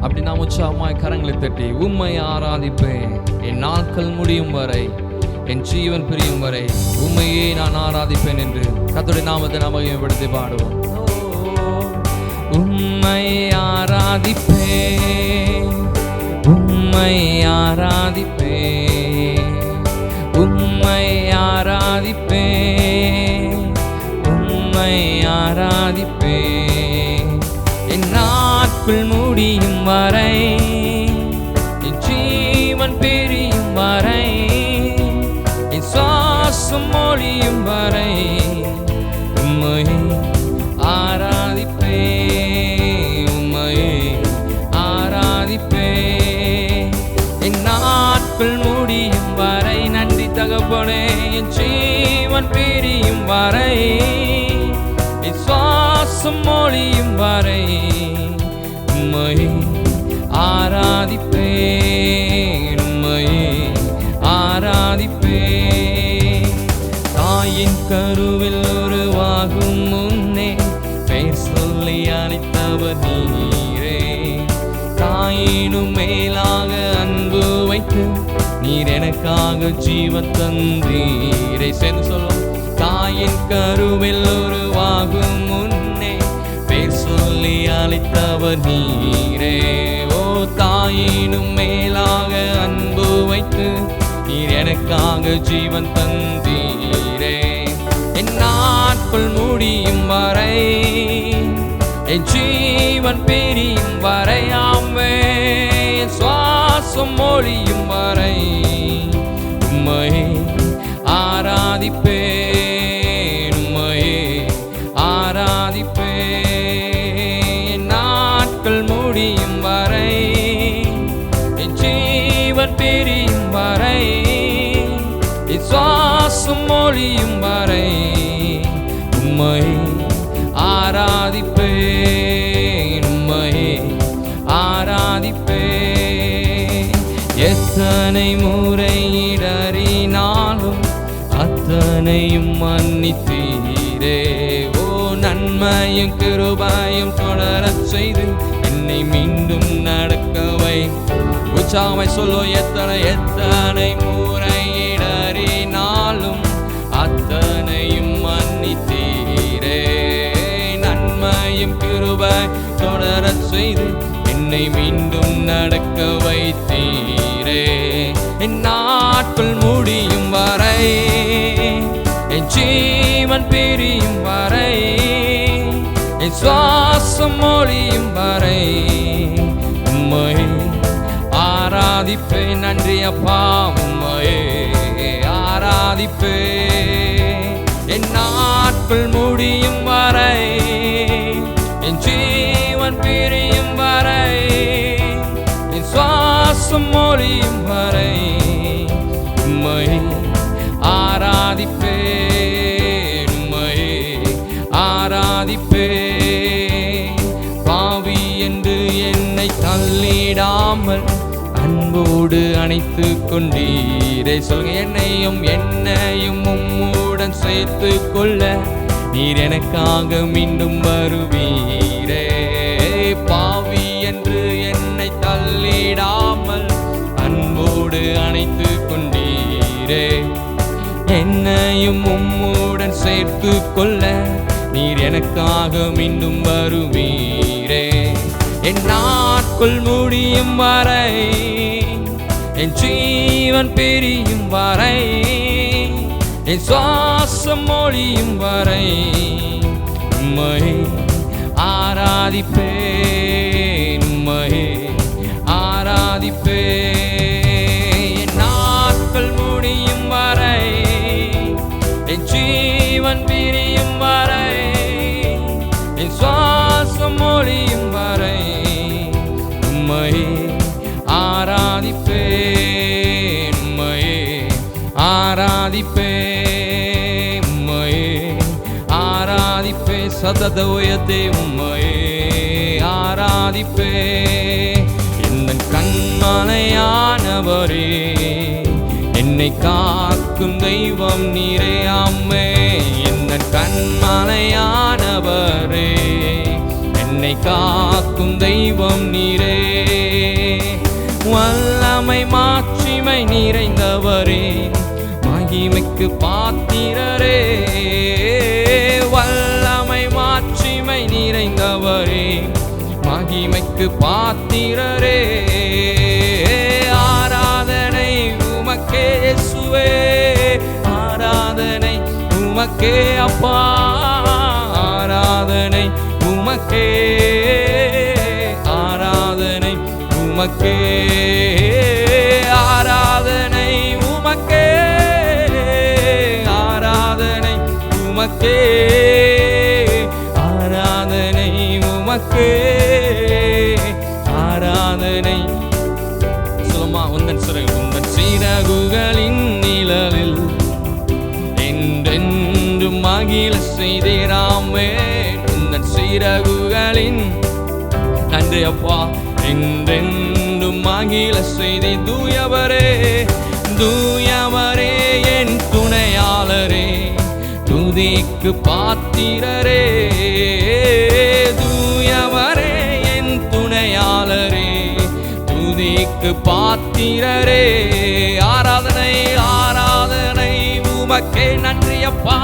அப்படி நாம் உற்சாகமாய் கரங்களை தட்டி உம்மை ஆராதிப்பேன் என் நாட்கள் முடியும் வரை, என் ஜீவன் பிரியும் வரை உம்மையே நான் ஆராதிப்பேன் என்று கர்த்தருடைய நாமத்தை நாம் மகிமைப்படுத்தி பாடுவோம். உம்மை ஆராதிப்பேன், உம்மை ஆராதிப்பேன், உம்மை ஆராதிப்பேன், உம்மை ஆராதிப்பேன் என் நாட்கள் முடியும் வரை, என் ஜீவன் பிரியும் வரை, என் சுவாசம் ஒழியும் வரை உம்மை ஆராதிப்பேன், உம்மை ஆராதிப்பேன் என் நாட்கள் முடியும் வரை. நன்றி தகப்பனே, என் ஜீவன் பிரியும் வரை, என் சுவாசம் ஒழியும் வரை உம்மை ஆராதிப்பேன், உம்மை ஆராதிப்பேன். தாயின் கருவில் உருவாகும் முன்னே பெயர் சொல்லி அழைத்தவர் நீரே, தாயினும் மேலாக அன்பு வைத்து நீர் எனக்காக ஜீவன் தந்தீரை. சேர்ந்து சொல்லும். தாயின் கருவில் உருவாகும் முன்னே பெயர் சொல்லி அழைத்தவர் நீரே, ஓ தாயினும் மேலாக அன்பு வைத்து நீர் எனக்காக ஜீவன் தந்தீரே. என் நாட்கள் முடியும் வரை, என் ஜீவன் பிரியும் வரை, ஆமே என் சுவாசம் ஒழியும் வரை உம்மை ஆராதிப்பேன், உம்மை ஆராதிப்பேன் என் நாட்கள் முடியும் வரை, என் ஜீவன் பிரியும் வரை, என் சுவாசம் ஒழியும் வரை உம்மை ஆராதிப்பேன், உம்மை ஆராதிப்பேன். எத்தனை முறை இடறினாலும் அத்தனையும் மன்னித்தீரே, ஓ நன்மையும் கிருபையும் தொடரச் செய்து என்னை மீண்டும் நடக்கவை. உற்சாகமாய் சொல்லோ. எத்தனை எத்தனை முறை இடறினாலும் அத்தனையும் மன்னித்தீரே, நன்மையும் கிருபை தொடரச் செய்து என்னை மீண்டும் நடக்க வைத்தீரே. என் நாட்கள் முடியும் வரை, என் ஜீவன் பிரியும் வரை, என் சுவாசம் ஒழியும் வரை உம்மை ஆராதிப்பேன். நன்றி அப்பா, உம்மை ஆராதிப்பேன் என் நாட்கள் முடியும் வரை, என் ஜீவன் பிரியும் வரை, என் சுவாசம் ஒழியும் வரை உம்மை ஆராதிப்பேன், உம்மை ஆராதிப்பேன். பாவி என்று என்னை தள்ளிடாமல் அன்போடு அணைத்து கொண்டீரே. சொல்லுங்க. என்னையும் என்னையும் உம்முடன் சேர்த்து கொள்ள நீர் எனக்காக மீண்டும் வருவீரே. பாவி என்று என்னை தள்ளிடாமல் அன்போடு அணைத்து கொண்டீரே. என்னையும் உம்முடன் சேர்த்து கொள்ள நீர் எனக்காக மீண்டும் வருவீரே. என் நாட்கள் முடியும் வரை, என் ஜீவன் பிரியும் வரை, என் சுவாசம் ஒழியும் வரை உம்மை ஆராதிப்பேன், உம்மை ஆராதிப்பேன். என் நாட்கள் முடியும் வரை, என் ஜீவன் பிரியும் வரை, என் சுவாசம் ஒழியும் வரை உம்மை ஆராதிப்பேன், உம்மை ஆராதிப்பேன், உம்மை ஆராதிப்பேன். சதத உயர்த்தே உம்மை ஆராதிப்பேன். என் கண்மலையானவரே, என்னை காக்கும் தெய்வம் நீரே. ஆமே என் கண்மலையானவரே, என்னை காக்கும் தெய்வம் நீரே. வல்லமை மாட்சிமை நிறைந்தவரே, மகிமைக்கு பாத்திரரே. வல்லமை மாட்சிமை நிறைந்தவரே, மகிமைக்கு பாத்திரரே. ஆராதனை உமக்கே இயேசுவே, ஆராதனை உமக்கே அப்பா, ஆராதனை உமக்கே, ஆராதனை உமக்கே, ஆராதனை உமக்கே, ஆராதனை உமக்கே, ஆராதனை உமக்கே, ஆராதனை. சொல்லுமா, உந்தன் சிறகுகளின் நிழலில் என்றென்றும் மகிழ செய்தீராமே. உந்தன் சிறகுகளின், நன்றி அப்பா, என்றென்றும் மகிழ செய்தி. தூயவரே, தூயவரே என் துணையாளரே, துதிக்கு பாத்திரரே. தூயவரே என் துணையாளரே, துதிக்கு பாத்திரரே. ஆராதனை, ஆராதனை உமக்கே, நன்றி அப்பா,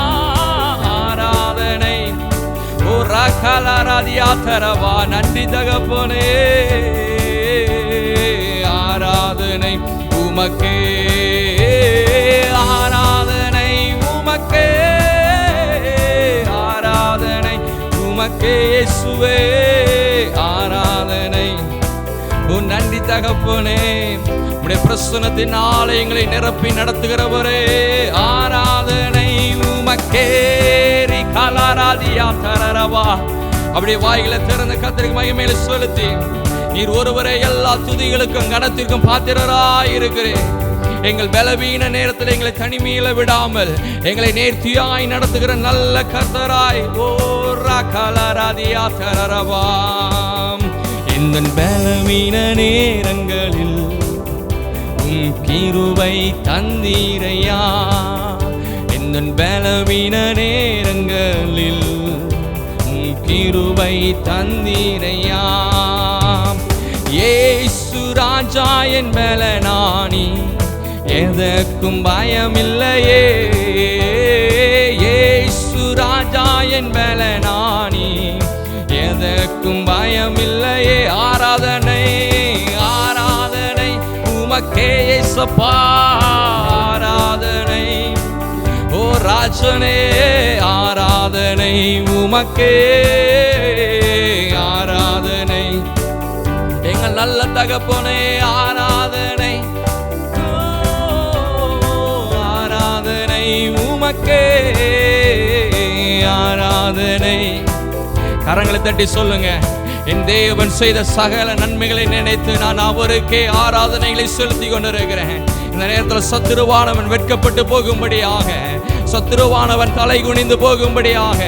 ஆராதனை. ஓ ரகலரதியாதரவா, நன்றி தகப்பனே. ஆராதனை உமக்கே, ஆராதனை உமக்கே, ஆராதனை உமக்கே இயேசுவே, ஆராதனை. உன் நன்றி தகப்பனே, உம்முடைய பிரசன்னத்தின் ஆலயங்களை நிரப்பி நடத்துகிறவரே. ஆராதனை உமக்கே. ரிகலரதியாதரவா, அப்படியே வாய்களை திறந்து கர்த்தருக்கு மகிமையை செலுத்தி, நீர் ஒருவரே எல்லா துதிகளுக்கும் கனத்திற்கும் பாத்திரராய் இருக்கிறேன். எங்கள் பலவீன நேரத்தில் எங்களை தனிமையில விடாமல் எங்களை நேர்த்தியாய் நடத்துகிற நல்ல கர்த்தராய். ஓ ரகலரதியாதரவா, இந்த பலவீன நேரங்களில் உம் கிருபை தந்தீரையா. இந்த பலவீன நேரங்களில் உம் கிருபை தந்தீரையா. இயேசு ராஜா என் பலனானி, எதற்கும் பயமில்லையே. இயேசு ராஜா என் பலனானி, எதற்கும் பயமில்லையே. ஆராதனை, ஆராதனை உமக்கே இயேசப்பா, ஆராதனை. ஓ ராஜனே, ஆராதனை உமக்கே, ஆராதனை. எங்கள் நல்ல தகப்பனே, ஆராதனை, ஆராதனை உமக்கே, ஆராதனை. கரங்களை தட்டி சொல்லுங்க, என் தேவன் செய்த சகல நன்மைகளை நினைத்து நான் அவருக்கே ஆராதனைகளை செலுத்தி கொண்டிருக்கிறேன். இந்த நேரத்தில் சத்துருவானவன் வெட்கப்பட்டு போகும்படியாக, சத்துருவானவன் தலை குனிந்து போகும்படியாக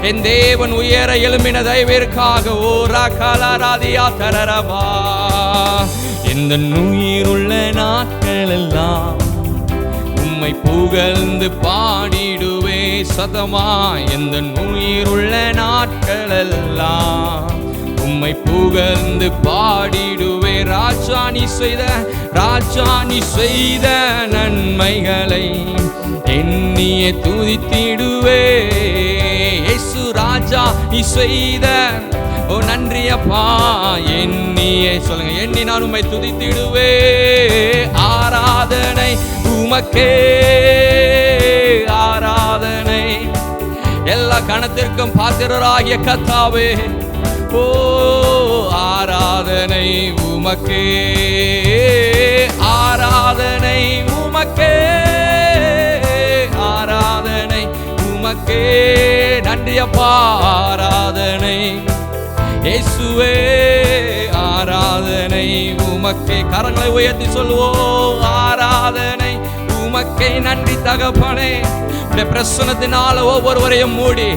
என் தேவன் உயர எழும்பின தயவிற்காக. ஓ ரகலரதியாதரவா, இந்த உயிருள்ள நாட்கள் எல்லாம் உம்மை புகழ்ந்து பாடிடுவே சதமா. எந்த உயிருள்ள நாட்கள் எல்லாம் உம்மை புகழ்ந்து பாடிடுவே. ராஜா நீ செய்த, ராஜா நீ செய்த நன்மைகளை எண்ணியே துதித்திடுவே. இயேசு ராஜா நீ செய்த, ஓ நன்றி அப்பா, எண்ணியே சொல்லுங்க, எண்ணி நான் உம்மை துதித்திடுவே. ஆராதனை உமக்கே, ஆராதனை. எல்லா கணத்திற்கும் பாத்திரராகிய கர்த்தாவே, ஓ ஆராதனை உமக்கே, ஆராதனை உமக்கே, ஆராதனை உமக்கே. நன்றி அப்பா, ஆராதனை இயேசுவே, ஆராதனை உமக்கே. கரங்களை உயர்த்தி சொல்லுவோம், ஆராதனை உமக்கே. நன்றி தகப்பனே, பிரசன்னத்தினால ஒவ்வொருவரையும் மூடி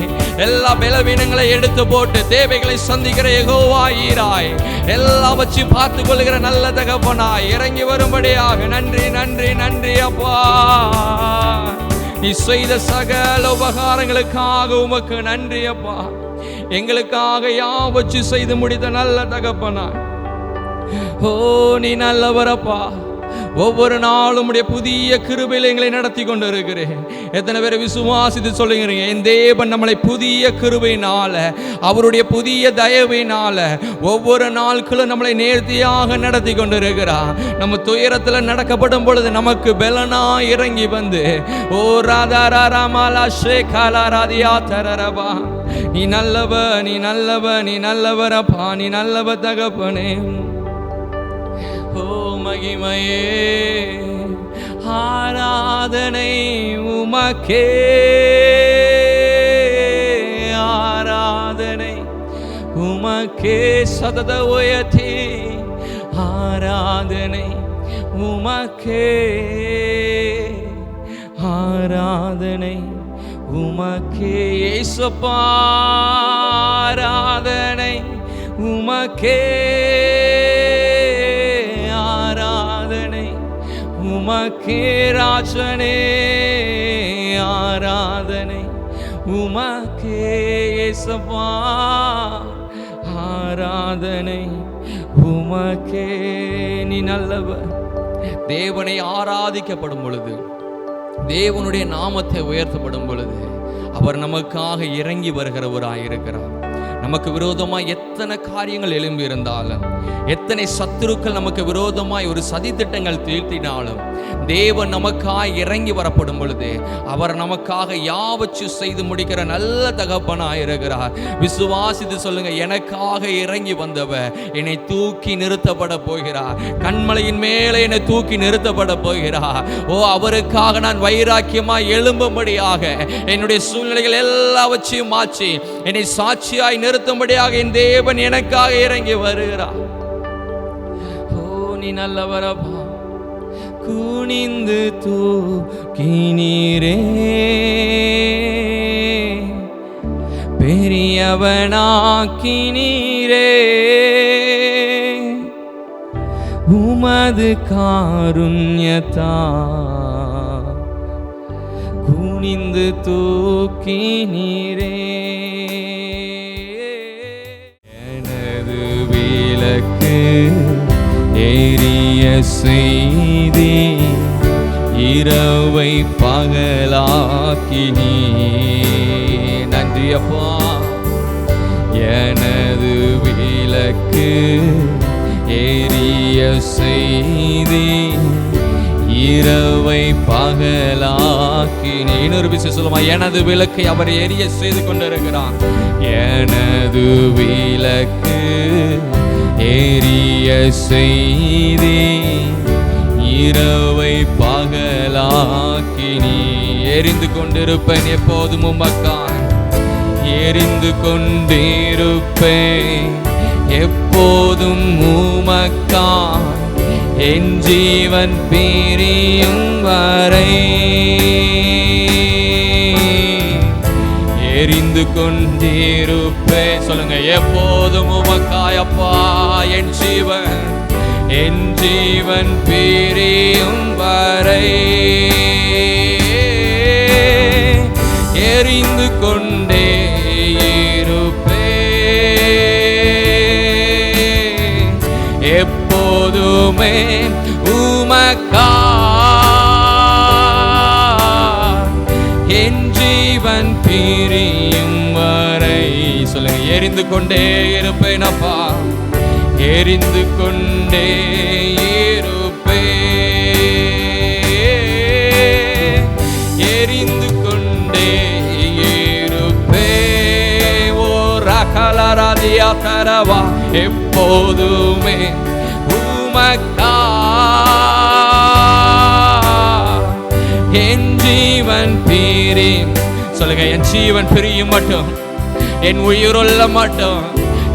எல்லா பலவீனங்களை எடுத்து போட்டு தேவைகளை சந்திக்கிற யெகோவாயிராய் எல்லாவற்றையும் பார்த்து கொள்கிற நல்ல தகப்பனாய் இறங்கி வரும்படியாக. நன்றி நன்றி நன்றி அப்பா. நீ செய்த சகல உபகாரங்களுக்காக உமக்கு நன்றி அப்பா. எங்களுக்காக யாவற்றையும் செய்து முடித்த நல்ல தகப்பனா, ஓ நீ நல்லவரப்பா. ஒவ்வொரு நாளும் உடைய புதிய கிருபையில் எங்களை நடத்தி கொண்டு இருக்கிறேன். எத்தனை பேரை விசுவாசித்து சொல்லுகிறீங்க, என் தேவன் நம்மளை புதிய கிருபையினால, அவருடைய புதிய தயவினால ஒவ்வொரு நாட்களும் நம்மளை நேர்த்தியாக நடத்தி கொண்டு இருக்கிறார். நம்ம துயரத்தில் நடக்கப்படும் பொழுது நமக்கு பலனா இறங்கி வந்து, ஓ ராதாராமாலா ஷேகாலாராதியா தரரபா, நீ நல்லவ, நீ நல்லவ, நீ நல்லவரப்பா, நீ நல்லவ தகப்பனே. ஓ மகிமையே ஆராதனை உமக்கே, ஆராதனை உமக்கே சதத உயர்த்தி, ஆராதனை உமக்கே, ஆராதனை உமக்கே இயேசுப்பா, ஆராதனை உமக்கே, ஆராதனை உமக்கே ராஜனே, ஆராதனை உமக்கே இயேசுவா, ஆராதனை உமக்கே. நீ நல்லவர். தேவனை ஆராதிக்கப்படும் பொழுது, தேவனுடைய நாமத்தை உயர்த்தப்படும் பொழுது அவர் நமக்காக இறங்கி வருகிறவராயிருக்கிறார். நமக்கு விரோதமாய் எத்தனை காரியங்கள் எழும்பி இருந்தாலும், எத்தனை சத்துருக்கள் நமக்கு விரோதமாய் ஒரு சதி திட்டங்கள் தீர்த்தினாலும், தேவன் நமக்காக இறங்கி வரப்படும் பொழுது அவர் நமக்காக யாவற்றையும் செய்து முடிக்கிற நல்ல தகப்பனாய் இருக்கிறார். விசுவாசித்து சொல்லுங்க, எனக்காக இறங்கி வந்தவர் என்னை தூக்கி நிறுத்தப்பட போகிறார். கண்மலையின் மேலே என்னை தூக்கி நிறுத்தப்பட போகிறார். ஓ அவருக்காக நான் வைராக்கியமாய் எழும்பும்படியாக என்னுடைய சூழ்நிலைகள் எல்லாவற்றையும் மாற்றி என்னை சாட்சியாய் நிறுத்தும்படியாக என் தேவன் எனக்காக இறங்கி வருகிறார். ஓ நீ நல்லவரப்பா. குனிந்து தூக்கினீரே, பெரியவனாக்கினீரே, உமது காருண்யத்தா குனிந்து தூக்கினீரே. எனது விளக்கு எரிய செய்தி, இரவை பகலாக்கினீ. நன்றி அப்பா. எனது விளக்கு எரிய செய்தி, இரவை பகலாக்கினீ. இன்னொரு விஷயம் சொல்லுமா, எனது விளக்கை அவர் எரிய செய்து கொண்டிருக்கிறார். எனது விளக்கு எரிய செய்தி, இரவை பகலாக்கினீ. எரிந்து கொண்டிருப்பேன் எப்போதும் உமக்காய், எரிந்து கொண்டிருப்பேன் எப்போதும் உமக்காய், என் ஜீவன் பிரியும் வரை எரிந்து கொண்டிருப்பேன். சொல்லுங்க, எப்போதும் உமக்காய் அப்பா, என் ஜீவன் பிரியும் வரை எரிந்து கொண்டே இருப்பேன் எப்போதுமே உமக்காய், என் ஜீவன் பிரியும் வரை. சொல்லுங்க, எரிந்து கொண்டே இருப்பேன் அப்பா, எரிந்து கொண்டே இருப்பேன், எரிந்து கொண்டே இருப்பேன். ஓ ரகலராதியா தரவா, எப்போதுமே உமக்காய், என் ஜீவன் பிரியும். சொல்லுங்க, என் ஜீவன் பிரியும் மட்டும், என் உயிருள்ள மட்டும்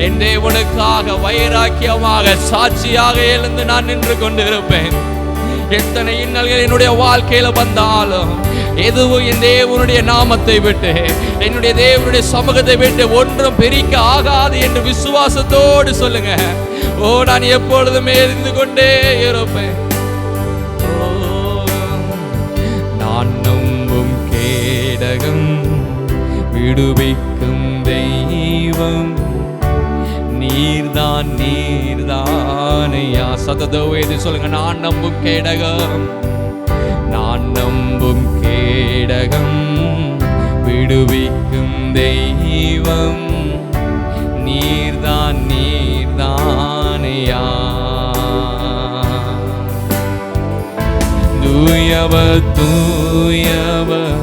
என் தேவனுக்காக வைராக்கியமாக சாட்சியாக எழுந்து நான் நின்று கொண்டிருப்பேன். எத்தனை இன்னல்கள் என்னுடைய வாழ்க்கையில வந்தாலும், எதுவும் என் தேவனுடைய நாமத்தை விட்டு, என்னுடைய தேவனுடைய சமூகத்தை விட்டு ஒன்றும் பிரிக்க ஆகாது என்று விசுவாசத்தோடு சொல்லுங்க. ஓ நான் எப்பொழுதுமே எரிந்து கொண்டே இருப்பேன். நான் நம்பும் கேடகம் விடுவிக்கும் தெய்வம் நீர்தான் நீர்தானையா. சத்ததோடு சொல்லுங்க, நான் நம்பும் கேடகம், நான் நம்பும் கேடகம் விடுவிக்கும் தெய்வம் நீர்தான் நீர்தானையா. தூயவர் தூயவர்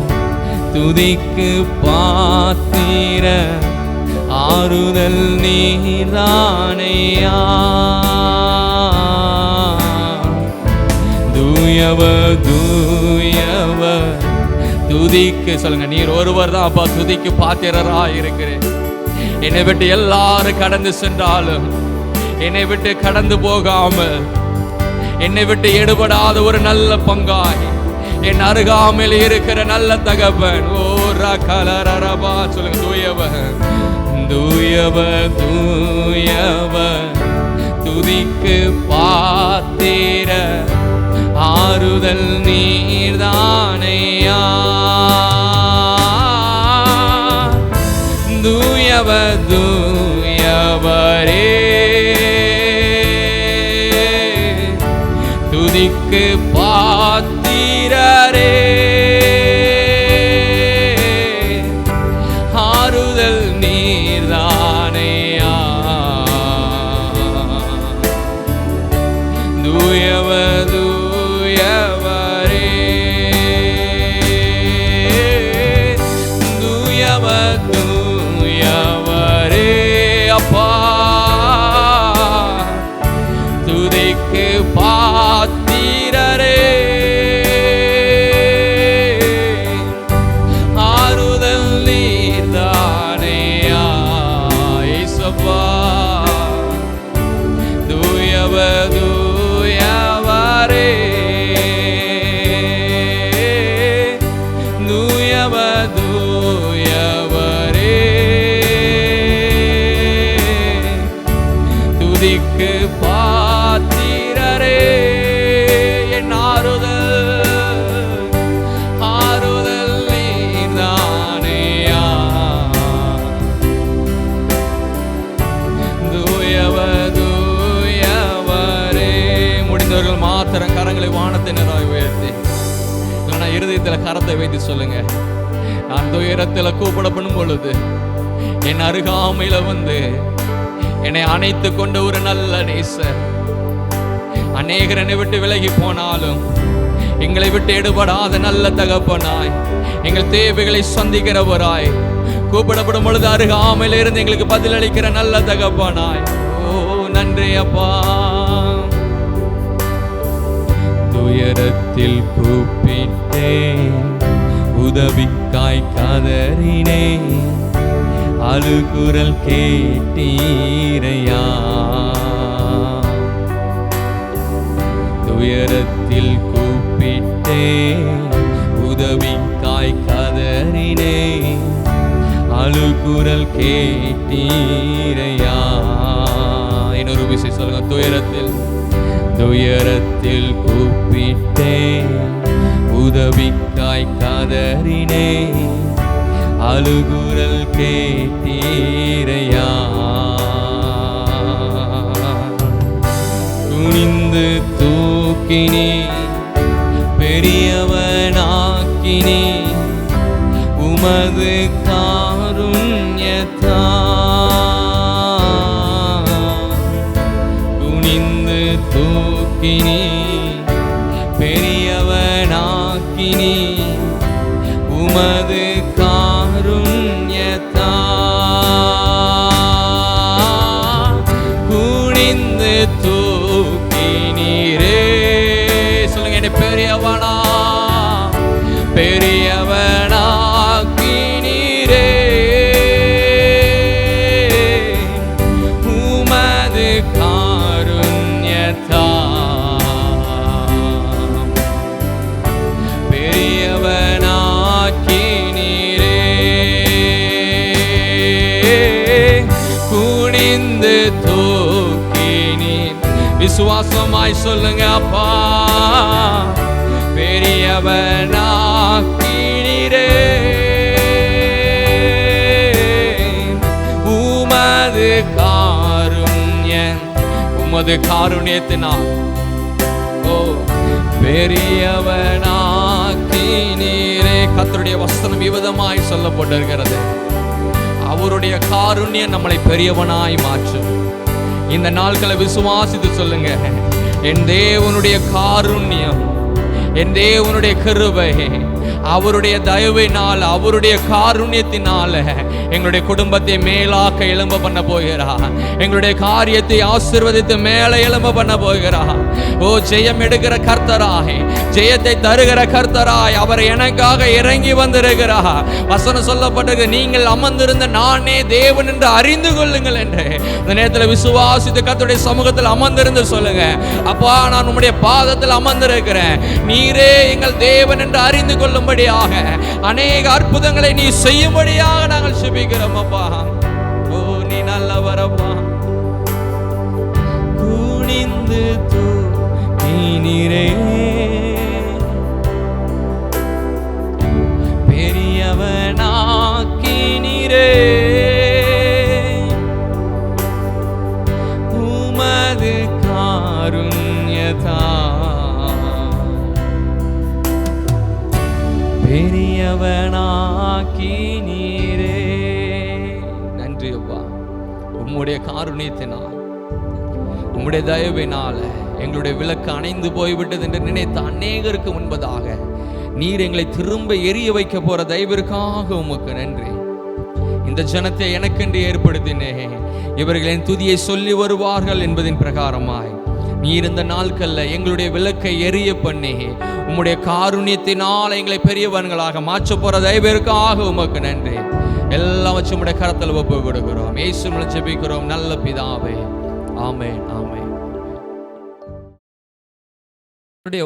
துதிக்கு பாத்திர ஆறுதல் நீர்தானையா. தூயவர் தூயவர் துதிக்கு சொல்லுங்க, நீர் ஒருவர் தான் அப்பா துதிக்கு பாத்திரரா இருக்கிறேன். என்னை விட்டு எல்லாரும் கடந்து சென்றாலும் என்னை விட்டு கடந்து போகாமல் என்னை விட்டு எடுபடாத ஒரு நல்ல பங்காய் என் அருகாமையில் இருக்கிற நல்ல தகப்பன். ஓ ரகலரபா சொல்லுங்க, தூயவர் தூயவர் தூயவர் துதிக்கு பாத்திர ஆறுதல் நீர்தானையா. தூயவர் தூயவரே துதிக்கு பாத்திரரே ஆறுதல் நீர்தானையா. தூயவர் தூயவரே தூயவர் தூயவரே அப்பா துதிக்கு பாத்திரரே ஆறுதல் நீர்தானையா. இயேசுவா தூயவர் தூயவரே தூயவர் தூயவரே துதிக்கு பாத்திரரே என் ஆறுதல் ஆறுதல் நீர்தானையா. தூயவர் தூயவரே. முடிந்தவர்கள் மாத்திரம் கரங்களை வானத்தை நிறாய் உயர்த்தி இல்லைன்னா இருதயத்தில் கரத்தை வைத்து சொல்லுங்க, நான் துயரத்தில் கூப்பிடப்படும் பொழுது என் அருகாமையில வந்து என்னை அணைத்து கொண்ட ஒரு நல்ல நேசர். அநேகர் என்னை விட்டு விலகி போனாலும் எங்களை விட்டு எடுபடாத நல்ல தகப்பனாய், எங்கள் தேவைகளை சந்திக்கிறவராய், கூப்பிடப்படும் பொழுது அருகாமையில இருந்து எங்களுக்கு பதிலளிக்கிற நல்ல தகப்பனாய். ஓ நன்றி அப்பா. துயரத்தில் கூப்பிட்டேன், உதவிக்காய் கதறினேன், அழுகுரல் கேட்டீரையா. துயரத்தில் கூப்பிட்டேன், உதவிக்காய் கதறினேன், அழுகுரல் கேட்டீரையா. இன்னொரு விஷயம் சொல்லுங்க, துயரத்தில் துயரத்தில் கூப்பிட்டேன், உதவிக்காய் கதறினேன், அழுகுரல் கேட்டீரையா. துணிந்து தூக்கினே பெரியவனாக்கினே உமது காருண்யத்தா. துணிந்து தூக்கினே பெரியவனாக்கினே உமது காருண்யத்தா. குனிந்து தூக்கினீரே சொல்லுங்க, என்ன பெரியவனா பெரியவனாக்கினீரே உமது காருண்யத்தா. பெரியவனாக்கினீரே குனிந்து தூக்கினீர். விசுவாசமாய் சொல்லுங்க அப்பா, பெரியவனாக்கினீரே உமது காருண்யத்தினால் ஓ பெரியவனாக்கினீரே. கர்த்தருடைய வசனம் விதமாய் சொல்லப்பட்டிருக்கிறது. அவருடைய காருண்யம் நம்மளை பெரியவனாய் மாற்றும். இந்த நாட்களை விசுவாசித்து சொல்லுங்க, என் தேவனுடைய காருண்யம், என் தேவனுடைய கிருபை, அவருடைய தயவினால், அவருடைய காருண்யத்தினால எங்களுடைய குடும்பத்தை மேலாக்க எழும்ப பண்ண போகிறார். எங்களுடைய காரியத்தை ஆசீர்வதித்து மேலே எழும்ப பண்ண போகிறார். ஓ ஜெயம் எடுக்கிற கர்த்தராய், ஜெயத்தை தருகிற கர்த்தராய் அவர் எனக்காக இறங்கி வந்திருக்கிறார். வசனம் சொல்லப்பட்டது, நீங்கள் அமர்ந்திருந்த நானே தேவன் என்று அறிந்து கொள்ளுங்கள் என்று. இந்த நேரத்தில் விசுவாசித்து கர்த்தருடைய சமூகத்தில் அமர்ந்திருந்து சொல்லுங்க, அப்பா நான் உம்முடைய பாதத்தில் அமர்ந்திருக்கிறேன், நீரே எங்கள் தேவன் என்று அறிந்து கொள்ளும்படியாக அநேக அற்புதங்களை நீ செய்யும்படியாக நாங்கள் செபிக்கிறோம் அப்பா. ஓ நீ நல்லவரப்பா. குனிந்து தூக்கினீரே பெரியவனாக்கினீரே, உமது காருண்யத்தா பெரியவனாக்கினீரே. நன்றி அப்பா. உம்முடைய காருண்யத்தினால், உம்முடைய தயவினால் எங்களுடைய விளக்கு அணைந்து போய்விட்டது என்று நினைத்த அநேகருக்கு முன்பதாக நீர் எங்களை திரும்ப எரிய வைக்க போற தயவிற்காக உமக்கு நன்றி. இந்த ஜனத்தை எனக்கென்று ஏற்படுத்தினே, இவர்களின் துதியை சொல்லி வருவார்கள் என்பதின் பிரகாரமாய் நீர் இந்த நாட்கள்ல எங்களுடைய விளக்கை எரிய பண்ணி உம்முடைய காருண்யத்தினால் எங்களை பெரியவன்களாக மாற்ற போற தயவிற்காக உமக்கு நன்றி. எல்லாம் வச்சு உம்முடைய கரத்தில் ஒப்பு கொடுக்கிறோம். இயேசுவின் ஜெபிக்கிறோம் நல்ல பிதாவே, ஆமென் ஆமென்.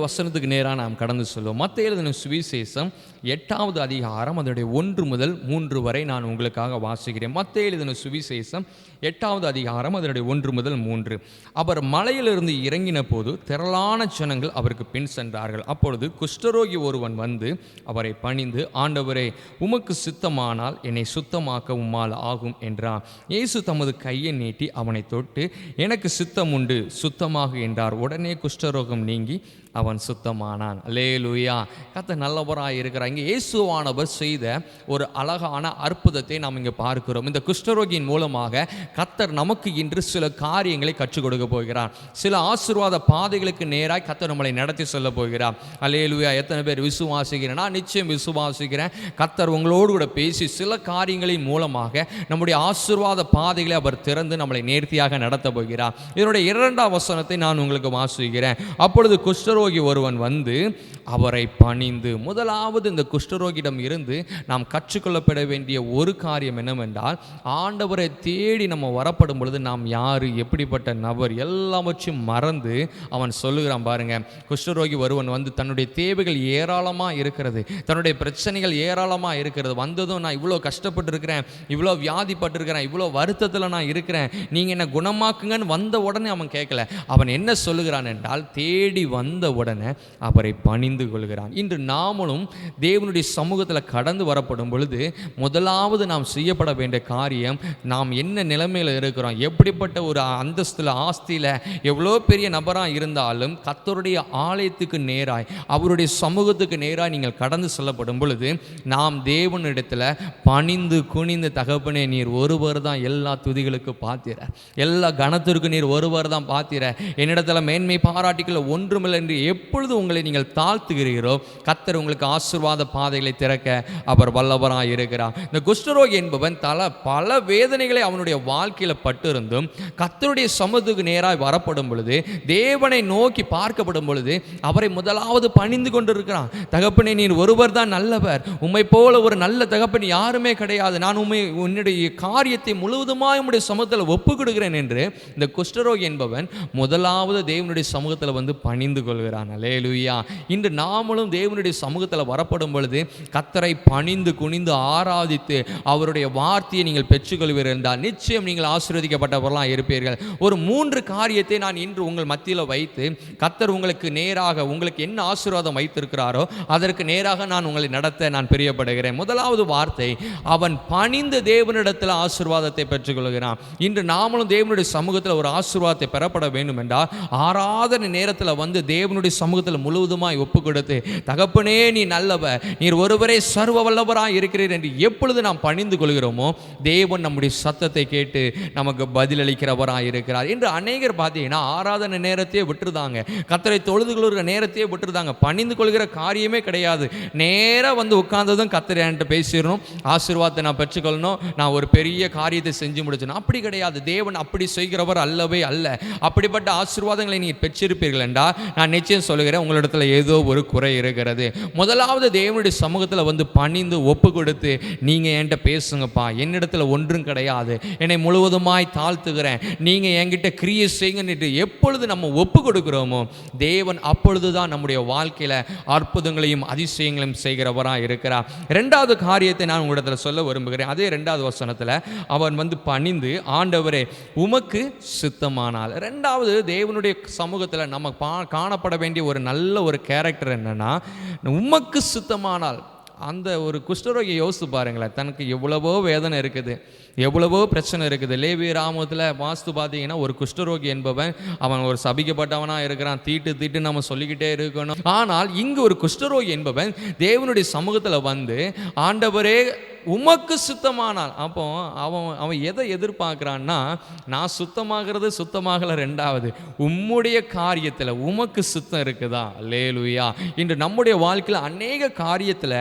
வசனத்துக்கு நேராக நாம் கடந்து சொல்லுவோம். மத்தேயு எழுதின சுவிசேஷம் 8வது அதிகாரம் அதனுடைய 1 முதல் 3 வரை நான் உங்களுக்காக வாசிக்கிறேன். மத்தேயு எழுதின சுவிசேஷம் 8வது அதிகாரம் அதனுடைய 1 முதல் 3. அவர் மலையிலிருந்து இறங்கின போது திரளான ஜனங்கள் அவருக்கு பின் சென்றார்கள். அப்பொழுது குஷ்டரோகி ஒருவன் வந்து அவரை பணிந்து, ஆண்டவரே உமக்கு சித்தமானால் என்னை சுத்தமாக்க உம்மால் ஆகும் என்றார். இயேசு தமது கையை நீட்டி அவனை தொட்டு, எனக்கு சித்தம் உண்டு, சுத்தமாக என்றார். உடனே குஷ்டரோகம் நீங்கி அவன் சுத்தமானான். அல்லேலூயா. கர்த்தர் நல்லவராய் இருக்கிறார். இங்கே இயேசுவானவர் செய்த ஒரு அழகான அற்புதத்தை நாம் இங்கே பார்க்கிறோம். இந்த குஷ்டரோகியின் மூலமாக கர்த்தர் நமக்கு இன்று சில காரியங்களை கற்றுக் கொடுக்க போகிறார். சில ஆசீர்வாத பாதைகளுக்கு நேராக கர்த்தர் நம்மளை நடத்தி சொல்ல போகிறார். அல்லேலூயா. எத்தனை பேர் விசுவாசிக்கிறேன்? நான் நிச்சயம் விசுவாசிக்கிறேன். கர்த்தர் உங்களோடு கூட பேசி சில காரியங்களின் மூலமாக நம்முடைய ஆசீர்வாத பாதைகளை அவர் திறந்து நம்மளை நேர்த்தியாக நடத்த போகிறார். இதனுடைய 2ஆம் வசனத்தை நான் உங்களுக்கு வாசிக்கிறேன். அப்பொழுது குஷ்டரோகி ஒருவன் வந்து அவரை பணிந்து. முதலாவது இந்த குஷ்டரோகியிடம் இருந்து நாம் கற்றுக்கொள்ளப்பட வேண்டிய ஒரு காரியம் என்னவென்றால், ஆண்டவரை தேடி நம்ம வரப்படும் பொழுது நாம் யாரு, எப்படிப்பட்ட நபர், எல்லாவற்றையும் மறந்து அவன் சொல்லுகிறான் பாருங்க. குஷ்டரோகி ஒருவன் வந்து தன்னுடைய தேவைகள் ஏராளமாக இருக்கிறது, தன்னுடைய பிரச்சனைகள் ஏராளமாக இருக்கிறது. வந்ததும் நான் இவ்வளோ கஷ்டப்பட்டு இருக்கிறேன், இவ்வளோ வியாதிப்பட்டிருக்கிறேன், இவ்வளோ வருத்தத்தில் நான் இருக்கிறேன், நீங்கள் என்ன குணமாக்குங்கன்னு வந்த உடனே அவன் கேட்கல. அவன் என்ன சொல்லுகிறான் என்றால், தேடி வந்த உடனே அவரை பணிந்து கொள்கிறான். இன்று நாமளும் தேவனுடைய சமூகத்தில் கடந்து வரப்படும் பொழுது முதலாவது நாம் செய்யப்பட வேண்டிய காரியம், நாம் என்ன நிலைமையில் இருக்கிறோம், எப்படிப்பட்ட ஒரு அந்தஸ்தில் ஆஸ்தியில் எவ்வளோ பெரிய நபராக இருந்தாலும் கர்த்தருடைய ஆலயத்துக்கு நேராய், அவருடைய சமூகத்துக்கு நேராய் நீங்கள் கடந்து செல்லப்படும் பொழுது நாம் தேவனிடத்தில் பணிந்து குனிந்து, தகப்பனே நீர் ஒருவர் தான் எல்லா துதிகளுக்கு பாத்திர, எல்லா கணத்திற்கு நீர் ஒருவர் தான் பாத்திர, என்னிடத்தில் மேன்மை பாராட்டிக்கல ஒன்றுமில்லை என்று எப்பொழுது உங்களை நீங்கள் தாழ்த்துகிறீரோ கர்த்தர் உங்களுக்கு ஆசீர்வாத பாதைகளை திறக்க அவர் வல்லவராக இருக்கிறார். இந்த குஷ்டரோகி என்பவன் பல வேதனைகளை அவனுடைய வாழ்க்கையில் பட்டிருந்தும் கர்த்தருடைய சமூகத்துக்கு நேராக வரப்படும் பொழுது, தேவனை நோக்கி பார்க்கப்படும் பொழுது அவரை முதலாவது பணிந்து கொண்டிருக்கிறான். தகப்பனே நீர் ஒருவர் தான் நல்லவர், உம்மை போல ஒரு நல்ல தகப்பன் யாருமே கிடையாது, நான் உன்னுடைய காரியத்தை முழுவதுமாய் உம்முடைய சமூகத்தில் ஒப்பு கொடுக்கிறேன் என்று இந்த குஷ்டரோகி என்பவன் முதலாவது தேவனுடைய சமூகத்தில் வந்து பணிந்து கொள்கிறான். அல்லேலூயா. இன்று நாமளும் தேவனுடைய சமூகத்தில் வரப்படும் வரும் பொழுது கர்த்தரை பணிந்து குனிந்து ஆராதித்து அவருடைய வார்த்தையை நீங்கள் பெற்றுக்கொள்வீர்கள் என்றால் நிச்சயம் நீங்கள் ஆசீர்வதிக்கப்பட்டவர்களாக இருப்பீர்கள். ஒரு 3 காரியத்தை நான் இன்று உங்கள் மத்தியில் வைத்து கர்த்தர் உங்களுக்கு நேராக உங்களுக்கு என்ன ஆசீர்வாதம் வைத்திருக்கிறாரோ அதற்கு நேராக நான் உங்களை நடத்த நான் பிரியப்படுகிறேன். முதலாவது வார்த்தை, அவன் பணிந்து தேவனிடத்தில் ஆசீர்வாதத்தை பெற்றுக்கொள்கிறான். இன்று நாமளும் தேவனுடைய சமூகத்தில் ஒரு ஆசீர்வாதத்தை பெறப்பட வேண்டும் என்றால் ஆராதனை நேரத்தில் வந்து தேவனுடைய சமூகத்தில் முழுவதுமாய் ஒப்பு கொடுத்து, தகப்பனே நீ நல்லவர், நீர் ஒருவரே சர்வ வல்லவராய் இருக்கிறீர் என்று எப்பொழுது நாம் பணிந்து கொள்கிறோமோ தேவன் நம்முடைய சத்தத்தை கேட்டு நமக்கு பதிலளிக்கிறவராய் இருக்கிறார். என்று அநேகர் பார்த்தீங்கன்னா ஆராதனை நேரத்தையே விட்டுருதாங்க, கர்த்தரை தொழுது கொள்கிற நேரத்தையே விட்டுருதாங்க, பணிந்து கொள்கிற காரியமே கிடையாது. நேராக வந்து உட்கார்ந்ததும் கர்த்தர் என்கிட்ட பேசிடணும், ஆசீர்வாதத்தை நான் பெற்றுக்கொள்ளணும், நான் ஒரு பெரிய காரியத்தை செஞ்சு முடிச்சணும். அப்படி கிடையாது. தேவன் அப்படி செய்கிறவர் அல்லவே அல்ல. அப்படிப்பட்ட ஆசீர்வாதங்களை நீங்கள் பெற்றிருப்பீர்கள் என்றால் நான் நிச்சயம் சொல்லுகிறேன் உங்களிடத்தில் ஏதோ ஒரு குறை இருக்கிறது. முதலாவது தேவனுடைய சமூகத்தில் வந்து பணிந்து ஒப்பு கொடுத்து, நீங்கள் என்கிட்ட பேசுங்கப்பா, என்னிடத்தில் ஒன்றும் கிடையாது, என்னை முழுவதுமாய் தாழ்த்துகிறேன், நீங்கள் என்கிட்ட கிரியை செய்யுங்கன்னு எப்பொழுது நம்ம ஒப்பு கொடுக்கிறோமோ தேவன் அப்பொழுது தான் நம்முடைய வாழ்க்கையில் அற்புதங்களையும் அதிசயங்களையும் செய்கிறவராக இருக்கிறார். 2வது காரியத்தை நான் உங்களிடத்தில் சொல்ல விரும்புகிறேன். அதே 2வது வசனத்தில் அவன் வந்து பணிந்து, ஆண்டவரே உமக்கு சித்தமானால். 2வது தேவனுடைய சமூகத்தில் நம்ம காணப்பட வேண்டிய ஒரு நல்ல ஒரு கேரக்டர் என்னன்னா, உமக்கு சித்தமானால். அந்த ஒரு குஷ்டரோகியை யோசித்து பாருங்களேன், தனக்கு எவ்வளவோ வேதனை இருக்குது, எவ்வளவோ பிரச்சனை இருக்குது. லேவி ராமத்தில் வாஸ்து பார்த்தீங்கன்னா ஒரு குஷ்டரோகி என்பவன் அவன் ஒரு சபிக்கப்பட்டவனாக இருக்கிறான், தீட்டு நம்ம சொல்லிக்கிட்டே இருக்கணும். ஆனால் இங்கு ஒரு குஷ்டரோகி என்பவன் தேவனுடைய சமூகத்தில் வந்து, ஆண்டவரே உமக்கு சுத்தமானால். அப்போ அவன் எதை எதிர்பார்க்குறான்னா, நான் சுத்தமாகிறது சுத்தமாகல, 2வது உம்முடைய காரியத்தில் உமக்கு சுத்தம் இருக்குதா? அல்லேலூயா. இன்று நம்முடைய வாழ்க்கையில் அநேக காரியத்தில்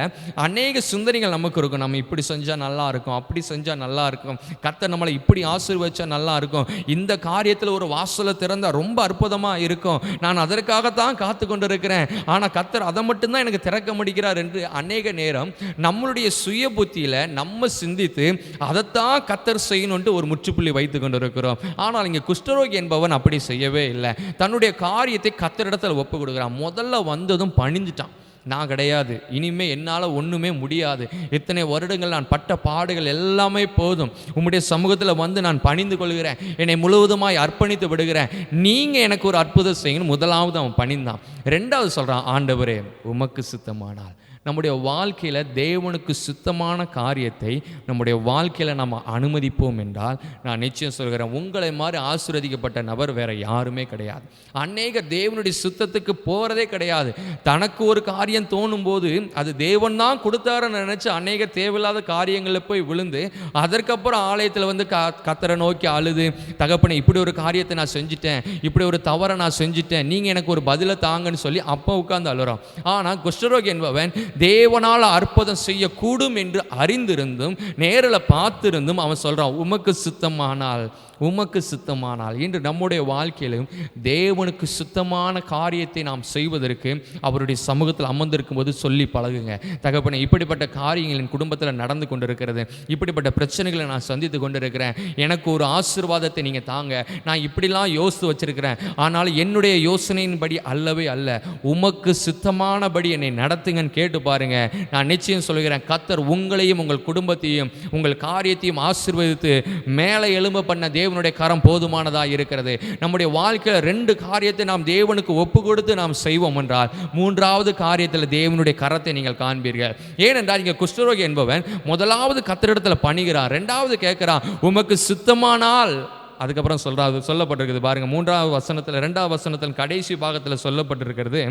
அநேக சிந்தனைகள் நமக்கு இருக்கும். நம்ம இப்படி செஞ்சால் நல்லா இருக்கும், அப்படி செஞ்சால் நல்லா இருக்கும், கர்த்தர் நம்மளை இப்படி ஆசீர்வதிச்சா நல்லா இருக்கும், இந்த காரியத்தில் ஒரு வாசலை திறந்தால் ரொம்ப அற்புதமாக இருக்கும், நான் அதற்காகத்தான் காத்து கொண்டு இருக்கிறேன், ஆனால் கர்த்தர் அதை மட்டும்தான் எனக்கு திறக்க முடிக்கிறார் என்று அநேக நேரம் நம்மளுடைய சுய புத்தியில் நம்ம சிந்தித்து அதைத்தான் கர்த்தர் செய்யணும்னு ஒரு முற்றுப்புள்ளி வைத்து கொண்டிருக்கிறோம். ஆனால் இங்கே குஷ்டரோகி என்பவன் அப்படி செய்யவே இல்லை. தன்னுடைய காரியத்தை கர்த்தரிடத்தில் ஒப்பு கொடுக்கிறான். முதல்ல வந்ததும் பணிஞ்சிட்டான். நான் கிடையாது, இனிமே என்னால் ஒன்றுமே முடியாது, இத்தனை வருடங்கள் நான் பட்ட பாடுகள் எல்லாமே போதும், உம்முடைய சமூகத்தில் வந்து நான் பணிந்து கொள்கிறேன், என்னை முழுவதுமாய் அர்ப்பணித்து விடுகிறேன், நீங்கள் எனக்கு ஒரு அற்புதம் செய்யணும். முதலாவது அவன் பணிந்தான். 2வது சொல்கிறான், ஆண்டவரே உமக்கு சித்தமானால். நம்முடைய வாழ்க்கையில் தேவனுக்கு சுத்தமான காரியத்தை நம்முடைய வாழ்க்கையில் நம்ம அனுமதிப்போம் என்றால் நான் நிச்சயம் சொல்கிறேன், உங்களை மாதிரி ஆசீர்வதிக்கப்பட்ட நபர் வேறு யாருமே கிடையாது. அநேக தேவனுடைய சுத்தத்துக்கு போகிறதே கிடையாது. தனக்கு ஒரு காரியம் தோணும் போது அது தேவன் தான் கொடுத்தாருன்னு நினச்சி அநேக தேவையில்லாத காரியங்களில் போய் விழுந்து அதற்கப்புறம் ஆலயத்தில் வந்து கர்த்தரை நோக்கி அழுது, தகப்பனே இப்படி ஒரு காரியத்தை நான் செஞ்சுட்டேன், இப்படி ஒரு தவறை நான் செஞ்சுட்டேன், நீங்கள் எனக்கு ஒரு பதிலை தாங்கன்னு சொல்லி அப்போ உட்கார்ந்து அழுறோம். ஆனால் குஷ்டரோகி என்பவன் தேவனால் அற்புதம் செய்யக்கூடும் என்று அறிந்திருந்தும் நேரில் பார்த்திருந்தும் அவன் சொல்றான், உமக்கு சித்தமானால், உமக்கு சித்தமானால். இன்று நம்முடைய வாழ்க்கையிலும் தேவனுக்கு சுத்தமான காரியத்தை நாம் செய்வதற்கு அவருடைய சமூகத்தில் அமர்ந்திருக்கும் போது சொல்லி பழகுங்க. தகப்பனே இப்படிப்பட்ட காரியங்கள் என் குடும்பத்தில் நடந்து கொண்டிருக்கிறது, இப்படிப்பட்ட பிரச்சனைகளை நான் சந்தித்து கொண்டிருக்கிறேன், எனக்கு ஒரு ஆசீர்வாதத்தை நீங்கள் தாங்க, நான் இப்படிலாம் யோசித்து வச்சிருக்கிறேன், ஆனால் என்னுடைய யோசனையின்படி அல்லவே அல்ல, உமக்கு சித்தமானபடி என்னை நடத்துங்கன்னு கேட்டு பாருங்க. நான் நிச்சயம் சொல்கிறேன், கர்த்தர் உங்களையும் உங்கள் குடும்பத்தையும் உங்கள் காரியத்தையும் ஆசீர்வதித்து மேலே எழும்ப பண்ண தேவனுடைய கரம் போதுமானதாக இருக்கிறது. நம்முடைய வாழ்க்கையில் 2 காரியத்தை நாம் தேவனுக்கு ஒப்பு கொடுத்து நாம் செய்வோம் என்றால் 3வது காரியத்தில் தேவனுடைய கரத்தை நீங்கள் காண்பீர்கள். ஏனென்றால் இங்கே குஷ்டரோகி என்பவன் முதலாவது கர்த்தரிடத்தில் பணிகிறான், 2வது கேட்கிறான் உமக்கு சித்தமானால். அதுக்கப்புறம் சொல்லப்பட்டிருக்குது பாருங்க, 3வது வசனத்தில் 2வது வசனத்தில் கடைசி பாகத்தில் சொல்லப்பட்டிருக்கிறது,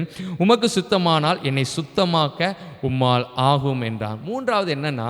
உமக்கு சுத்தமானால் என்னை சுத்தமாக்க உம்மால் ஆகும் என்றான். 3வது என்னன்னா,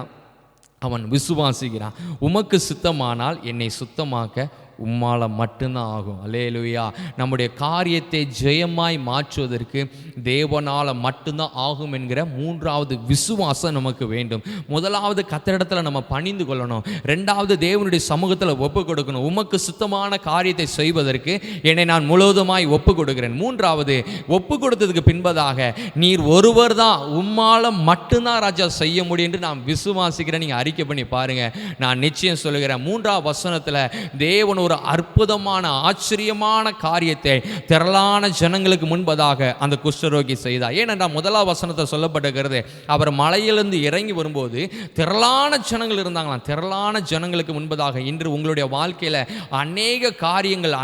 அவன் விசுவாசிக்கிறான், உமக்கு சுத்தமானால் என்னை சுத்தமாக்க உம்மால் மட்டும்தான் ஆகும். அல்லேலூயா. நம்முடைய காரியத்தை ஜெயமாய் மாற்றுவதற்கு தேவனால் மட்டும்தான் ஆகும் என்கிற 3வது விசுவாசம் நமக்கு வேண்டும். முதலாவது கர்த்தரிடத்தில் நம்ம பணிந்து கொள்ளணும், 2வது தேவனுடைய சமூகத்தில் ஒப்பு கொடுக்கணும். உமக்கு சுத்தமான காரியத்தை செய்வதற்கு என்னை நான் முழுவதுமாய் ஒப்பு கொடுக்கிறேன். 3வது ஒப்பு கொடுத்ததுக்கு பின்பதாக நீர் ஒருவர் தான், உம்மால் மட்டும்தான் ராஜா செய்ய முடியும் என்று நான் விசுவாசிக்கிறேன். நீங்கள் அறிக்கை பண்ணி பாருங்க. நான் நிச்சயம் சொல்லுகிறேன், 3வது வசனத்தில் தேவன் ஒரு அற்புதமான ஆச்சரியமான காரியத்தை திரளான ஜனங்களுக்கு முன்பதாக அந்த குஷ்டரோகி செய்தார். ஏனென்றால் முதலாவது வசனத்தை சொல்லப்பட்டிருக்கிறது, அவர் மலையிலிருந்து இறங்கி வரும்போது திரளான ஜனங்கள் இருந்தாங்களாம். திரளான ஜனங்களுக்கு முன்பதாக இன்று உங்களுடைய வாழ்க்கையில் அநேக காரியங்கள்,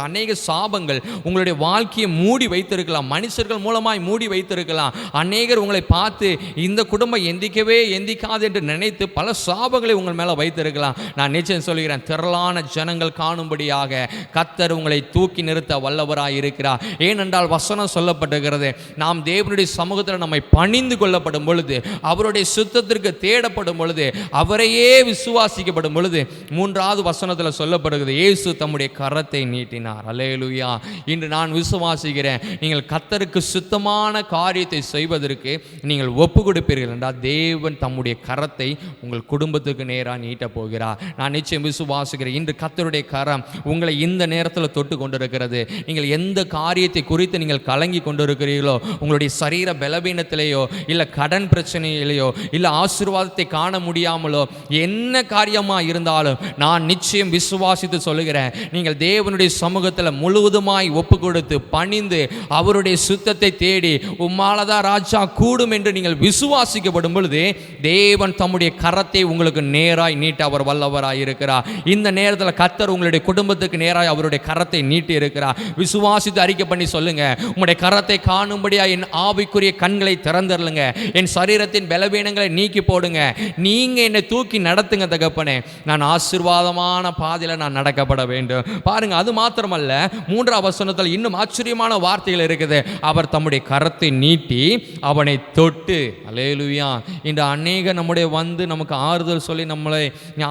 அநேக சாபங்கள் உங்களுடைய வாழ்க்கையை மூடி வைத்திருக்கலாம். மனுஷர்கள் மூலமாய் மூடி வைத்திருக்கலாம். அநேகர் உங்களை பார்த்து இந்த குடும்பம் எந்திக்காது என்று நினைத்து பல சாபங்களை உங்கள் மேல வைத்திருக்கலாம். நான் நிச்சயம் சொல்கிறேன், திரளான ஜனங்கள் காணும்படியாக கர்த்தர் உங்களை தூக்கி நிறுத்த வல்லவராய் இருக்கிறார். ஏனென்றால் வசனம் சொல்லப்பட்டிருக்கிறது, நாம் தேவனுடைய சமூகத்தில் நம்மை பணிந்து கொள்ளப்படும் பொழுது, அவருடைய சுத்தத்திற்கு தேடப்படும் பொழுது, அவரையே விசுவாசிக்கப்படும் பொழுது, மூன்றாவது வசனத்தில் சொல்லப்படுகிறது, இயேசு தம்முடைய கரத்தை நீட்டினார். அல்லேலூயா. இன்று நான் விசுவாசிக்கிறேன், நீங்கள் கர்த்தருக்கு சுத்தமான காரியத்தை செய்வதற்கு நீங்கள் ஒப்பு கொடுப்பீர்கள் என்றால் தேவன் தம்முடைய கரத்தை உங்கள் குடும்பத்துக்கு நேராக நீட்ட போகிறார். நான் நிச்சயம் விசுவாசிக்கிறேன், இன்று கர்த்தருடைய கரம் உங்களை இந்த நேரத்தில் தொட்டு கொண்டிருக்கிறது. நீங்கள் எந்த காரியத்தை குறித்து நீங்கள் கலங்கி கொண்டிருக்கிறீர்களோ, உங்களுடைய சரீர பலவீனத்திலேயோ, இல்லை கடன் பிரச்சனையிலேயோ, இல்லை ஆசீர்வாதத்தை காண முடியாமலோ, என்ன காரியமாக இருந்தாலும் நான் நிச்சயம் விசுவாசித்து சொல்லுகிறேன், நீங்கள் தேவனுடைய சமூகத்தில் முழுவதுமாய் ஒப்பு கொடுத்து பணிந்து அவருடைய சுத்தத்தை தேடி உம்மாலதான் ராஜா கூடும் என்று நீங்கள் விசுவாசிக்கப்படும் பொழுது தேவன் தம்முடைய கரத்தை உங்களுக்கு நேராய் நீட்ட அவர் வல்லவராய் இருக்கிறார். இந்த நேரத்தில் கர்த்தர் உங்களுடைய குடும்பத்துக்கு நேராய் அவருடைய கரத்தை நீட்டி இருக்கிறார். விசுவாசித்து அறிக்கை பண்ணி சொல்லுங்க, உங்களுடைய கரத்தை காணும்படியா என் ஆவிக்குரிய கண்களை திறந்துருங்க, என் சரீரத்தின் பலவீனங்களை நீக்கி போடுங்க, நீங்க என்னை தூக்கி நடத்துங்க தகப்பனே, நான் ஆசீர்வாதமான பாதையில் நான் நடக்கப்பட வேண்டும். பாருங்க, அது மாத்திரமல்ல, மூன்றாவது வசனத்தில் இன்னும் ஆச்சரியமான வார்த்தைகள் இருக்குது. அவர் தம்முடைய கரத்தை நீட்டி அவனை தொட்டு. அல்லேலூயா. இந்த அநேக நம்முடைய வந்து நமக்கு ஆறுதல் சொல்லி நம்மளை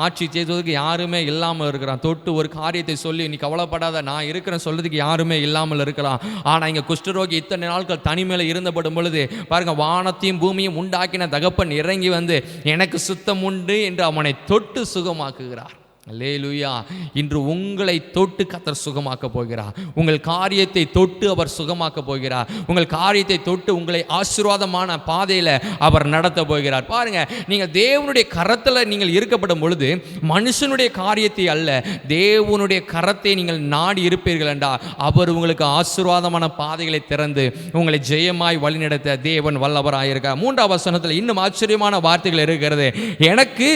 ஆட்சி செய்வதற்கு யாருமே இல்லாமல் இருக்கிறான். தொட்டு ஒரு காரியத்தை சொல்லி நீ கவலைப்படாத நான் இருக்கிறேன் சொல்றதுக்கு யாருமே இல்லாமல் இருக்கலாம். ஆனால் இங்கே குஷ்டரோகி இத்தனை நாட்கள் தனிமையில் இருந்தப்படும் பொழுது பாருங்க, வானத்தையும் பூமியும் உண்டாக்கின தகப்பன் இறங்கி வந்து எனக்கு சுத்தம் உண்டு என்று அவனை தொட்டு சுகமாக்குகிறார். அல்லேலூயா. இன்று உங்களை தொட்டு கர்த்தர் சுகமாக்க போகிறார். உங்கள் காரியத்தை தொட்டு அவர் சுகமாக்க போகிறார். உங்கள் காரியத்தை தொட்டு உங்களை ஆசீர்வாதமான பாதையில் அவர் நடத்த போகிறார். பாருங்க, நீங்கள் தேவனுடைய கரத்தில் நீங்கள் இருக்கப்படும் பொழுது மனுஷனுடைய காரியத்தை அல்ல, தேவனுடைய கரத்தை நீங்கள் நாடி இருப்பீர்கள் என்றால் அவர் உங்களுக்கு ஆசீர்வாதமான பாதைகளை திறந்து உங்களை ஜெயமாய் வழிநடத்த தேவன் வல்லவராயிருக்கார். மூன்றாவது வசனத்தில் இன்னும் ஆச்சரியமான வார்த்தைகள் இருக்கிறது, எனக்கு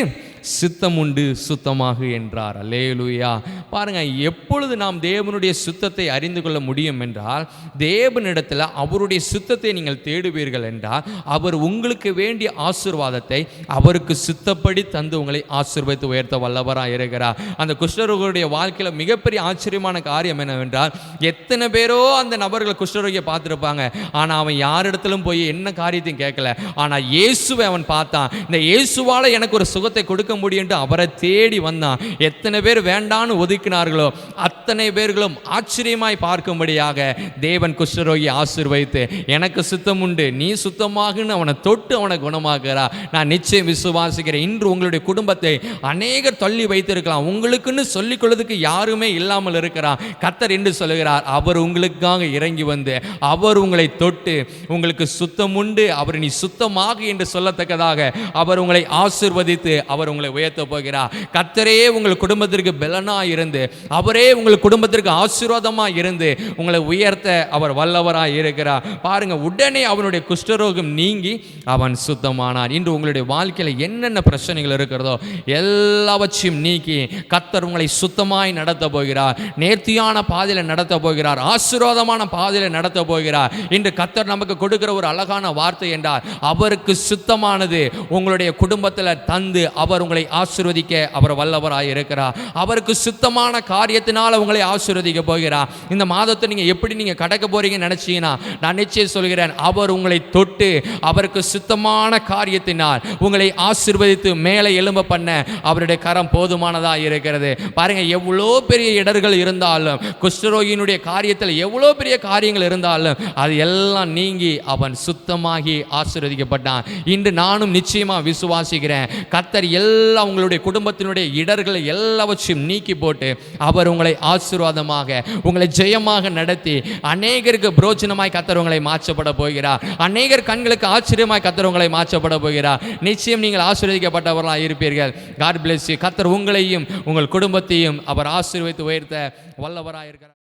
சித்தம் உண்டு சுத்தமாக என்றார். அல்லேலூயா. பாருங்க, எப்பொழுது நாம் தேவனுடைய சுத்தத்தை அறிந்து கொள்ள முடியும் என்றால், தேவனிடத்தில் அவருடைய சுத்தத்தை நீங்கள் தேடுவீர்கள் என்றால் அவர் உங்களுக்கு வேண்டிய ஆசீர்வாதத்தை அவருக்கு சித்தப்படி தந்து உங்களை ஆசீர்வதித்து உயர்த்த வல்லவராக இருக்கிறார். அந்த குஷ்டரோகியுடைய வாழ்க்கையில் மிகப்பெரிய ஆச்சரியமான காரியம் என்னவென்றால், எத்தனை பேரோ அந்த நபர்கள் குஷ்டரோகியை பார்த்துருப்பாங்க, ஆனால் அவன் யாரிடத்திலும் போய் என்ன காரியத்தையும் கேட்கல. ஆனால் இயேசுவை அவன் பார்த்தான். இந்த இயேசுவால் எனக்கு ஒரு சுகத்தை கொடுக்க முடியும் அவரை தேடி வந்தான். எத்தனை பேர் வேண்டான்னு ஒதுக்கினார்களோ அத்தனை பேர்களும் ஆச்சரியமாய் பார்க்கும்படியாக தேவன் குஷ்டரோகி ஆசீர்வதித்து எனக்கு சுத்தம் உண்டு நீ சுத்தமாகுன்னு அவனை தொட்டு அவனை குணமாக்குறார். நான் நிச்சயம் விசுவாசிக்கிறேன், இன்று உங்களுடைய குடும்பத்தை அநேகர் தள்ளி வைத்திருக்கலாம், உங்களுக்குன்னு சொல்லிக் கொள்வதற்கு யாருமே இல்லாமல் இருக்கிறார். கர்த்தர் என்று சொல்லுகிறார், அவர் உங்களுக்காக இறங்கி வந்து அவர் உங்களை தொட்டு உங்களுக்கு சுத்தம் உண்டு, அவர் நீ சுத்தமாக என்று சொல்லத்தக்கதாக அவர் உங்களை ஆசீர்வதித்து அவர் உங்களை உயர்த்த போகிறார். கர்த்தரே உங்கள் குடும்பத்திற்கு பலனாய் இருந்து அவரே உங்கள் குடும்பத்திற்கு ஆசீர்வாதமாய் இருந்து உங்களை உயர்த்த அவர் வல்லவராய் இருக்கிறார். பாருங்க, உடனே அவனுடைய குஷ்டரோகம் நீங்கி அவன் சுத்தமானார். இன்று உங்களுடைய வாழ்க்கையில் என்னென்ன பிரச்சனைகள் இருக்கிறதோ எல்லாவற்றையும் நீக்கி கர்த்தர் உங்களை சுத்தமாய் நடத்த போகிறார். நேர்த்தியான பாதையில் நடத்த போகிறார். ஆசீர்வாதமான பாதையில் நடத்த போகிறார். இன்று கர்த்தர் நமக்கு கொடுக்கிற ஒரு அழகான வார்த்தை என்றால், அவருக்கு சுத்தமானது உங்களுடைய குடும்பத்தில் தந்து அவர் உங்களை ஆசீர்வதிக்க அவர் வல்லவராய் இருக்கிறார். அவருக்கு சுத்தமான காரியத்தினால உங்களை ஆசீர்வதிக்க போகிறார். இந்த மாதத்தை நீங்க எப்படி நீங்க கடக்க போறீங்கன்னு நினைச்சீங்கன்னா நான் நிச்சயம் சொல்கிறேன், அவர் உங்களை தொட்டு அவருக்கு சுத்தமான காரியத்தினால் உங்களை ஆசீர்வதித்து மேலே எழும்ப பண்ண அவருடைய கரம் போதுமானதா இருக்கிறது. பாருங்க, எவ்வளோ பெரிய இடர்கள் இருந்தாலும், குஷ்டரோகியினுடைய காரியத்தில் எவ்வளோ பெரிய காரியங்கள் இருந்தாலும் அது எல்லாம் நீங்கி அவன் சுத்தமாகி ஆசீர்வதிக்கப்பட்டான். இன்று நானும் நிச்சயமா விசுவாசிக்கிறேன், கர்த்தர் எல்லா உங்களுடைய குடும்பத்தினுடைய இடர்களை எல்லாவற்றையும் நீக்கி போட்டு அவர் உங்களை ஆசீர்வாதமாக உங்களை ஜெயமாக நடத்தி அநேகருக்கு புரோஜனமாய் கர்த்தர் உங்களை மாற்றப்பட போகிறார். அநேகர் கண்களுக்கு ஆச்சரியமாய் கர்த்தர் உங்களை மாற்றப்பட போகிறார். நிச்சயம் நீங்கள் ஆசீர்வதிக்கப்பட்டவர்களாக இருப்பீர்கள். God bless you. கர்த்தர் உங்களையும் உங்கள் குடும்பத்தையும் அவர் ஆசீர்வதித்து உயர்த்த வல்லவராக இருக்கிறார்.